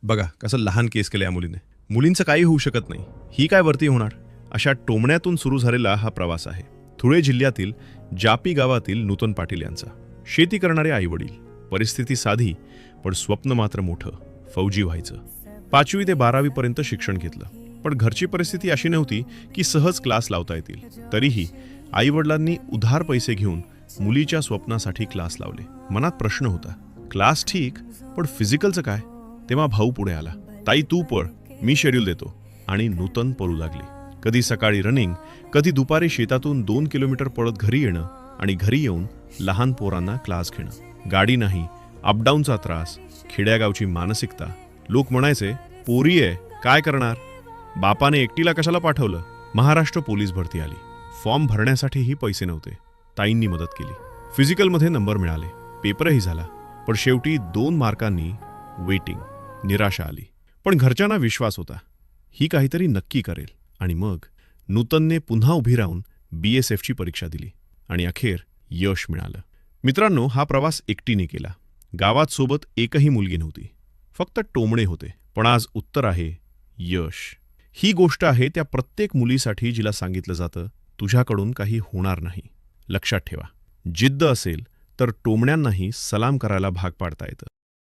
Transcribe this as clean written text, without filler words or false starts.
बघा कसं लहान केस केलं या मुलीने. मुलींचं काही होऊ शकत नाही, ही काय वरती होणार. अशा टोमण्यातून सुरू झालेला हा प्रवास आहे धुळे जिल्ह्यातील जापी गावातील नूतन पाटील यांचा. शेती करणारे आईवडील, परिस्थिती साधी पण स्वप्न मात्र मोठं, फौजी व्हायचं. 5वी ते 12वी पर्यंत शिक्षण घेतलं, पण घरची परिस्थिती अशी नव्हती की सहज क्लास लावता येतील. तरीही आईवडिलांनी उधार पैसे घेऊन मुलीच्या स्वप्नासाठी क्लास लावले. मनात प्रश्न होता, क्लास ठीक, पण फिजिकलचं काय. तेव्हा भाऊ पुढे आला, ताई तू पळ, मी शेड्यूल देतो. आणि नूतन पळू लागली. कधी सकाळी रनिंग, कधी दुपारी शेतातून 2 किलोमीटर पळत घरी येणं आणि घरी येऊन लहान पोरांना क्लास घेणं. गाडी नाही, अपडाऊनचा त्रास, खेड्यागावची मानसिकता. लोक म्हणायचे, पोरी आहे काय करणार, बापाने एकटीला कशाला पाठवलं. महाराष्ट्र पोलीस भरती आली. फॉर्म भरण्यासाठीही पैसे नव्हते. ताईंनी मदत केली. फिजिकलमध्ये नंबर मिळाले, पेपरही झाला, पण शेवटी 2 मार्कांनी वेटिंग. निराशा आली. पण घरच्यांना विश्वास होता, ही काहीतरी नक्की करेल. आणि मग नूतनने पुन्हा उभी राहून BSFची परीक्षा दिली आणि अखेर यश मिळालं. मित्रांनो, हा प्रवास एकटीने केला. गावात सोबत एकही मुलगी नव्हती, फक्त टोमणे होते. पण आज उत्तर आहे यश. ही गोष्ट आहे त्या प्रत्येक मुलीसाठी जिला सांगितलं जातं, तुझ्याकडून काही होणार नाही. लक्षात ठेवा, जिद्द असेल तर टोमण्यांनाही सलाम करायला भाग पाडता येतं.